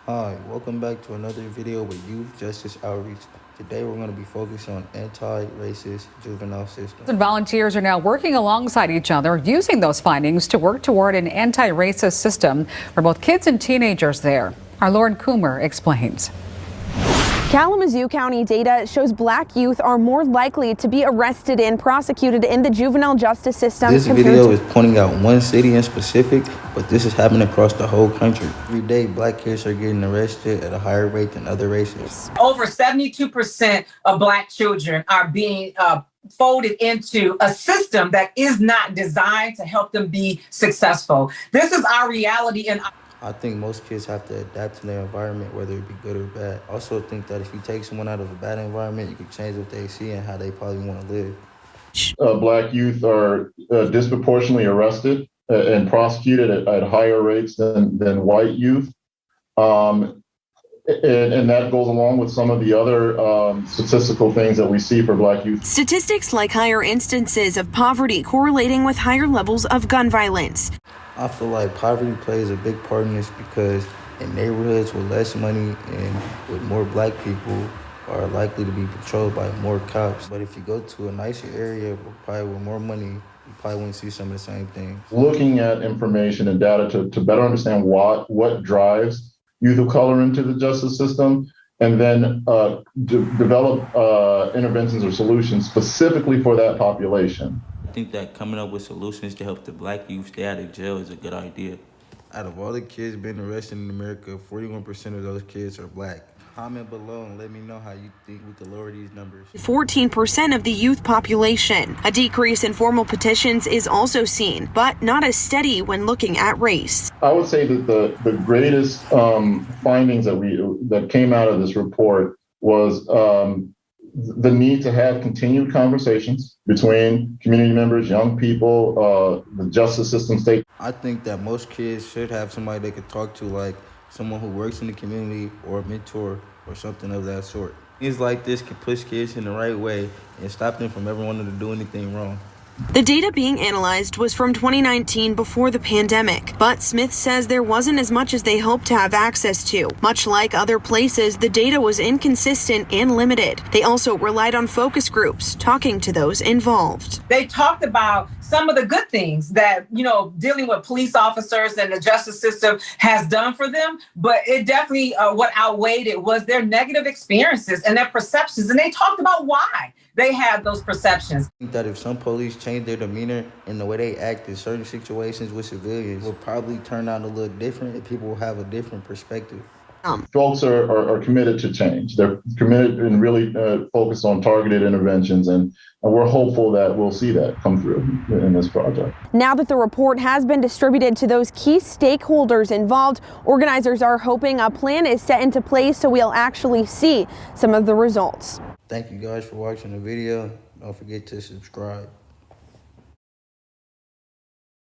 Hi, welcome back to another video with Youth Justice Outreach. Today we're going to be focused on anti-racist juvenile system. And volunteers are now working alongside each other, using those findings to work toward an anti-racist system for both kids and teenagers there. Our Lauren Coomer explains. Kalamazoo County data shows black youth are more likely to be arrested and prosecuted in the juvenile justice system. This video is pointing out one city in specific, but this is happening across the whole country. Every day, black kids are getting arrested at a higher rate than other races. Over 72% of black children are being folded into a system that is not designed to help them be successful. This is our reality. And I think most kids have to adapt to their environment, whether it be good or bad. I also think that if you take someone out of a bad environment, you can change what they see and how they probably want to live. Black youth are disproportionately arrested and prosecuted at higher rates than white youth. And that goes along with some of the other statistical things that we see for black youth. Statistics like higher instances of poverty correlating with higher levels of gun violence. I feel like poverty plays a big part in this because in neighborhoods with less money and with more black people are likely to be patrolled by more cops. But if you go to a nicer area, probably with more money, you probably wouldn't see some of the same things. Looking at information and data to better understand what drives youth of color into the justice system, and then develop interventions or solutions specifically for that population. I think that coming up with solutions to help the black youth stay out of jail is a good idea. Out of all the kids being arrested in America, 41% of those kids are black. Comment below and let me know how you think we can lower these numbers. 14% of the youth population. A decrease in formal petitions is also seen, but not as steady when looking at race. I would say that the greatest findings that came out of this report was the need to have continued conversations between community members, young people, the justice system, state. I think that most kids should have somebody they could talk to, like someone who works in the community or a mentor or something of that sort. Things like this can push kids in the right way and stop them from ever wanting to do anything wrong. The data being analyzed was from 2019 before the pandemic, but Smith says there wasn't as much as they hoped to have access to. Much like other places, the data was inconsistent and limited. They also relied on focus groups, talking to those involved. they talked about some of the good things that, dealing with police officers and the justice system has done for them. But it definitely, what outweighed it was their negative experiences and their perceptions. And they talked about why they had those perceptions. I think that if some police change their demeanor and the way they act in certain situations with civilians, will probably turn out a little different and people will have a different perspective. Folks are committed to change. They're committed and really focused on targeted interventions, and we're hopeful that we'll see that come through in this project. Now that the report has been distributed to those key stakeholders involved, organizers are hoping a plan is set into place so we'll actually see some of the results. Thank you guys for watching the video. Don't forget to subscribe.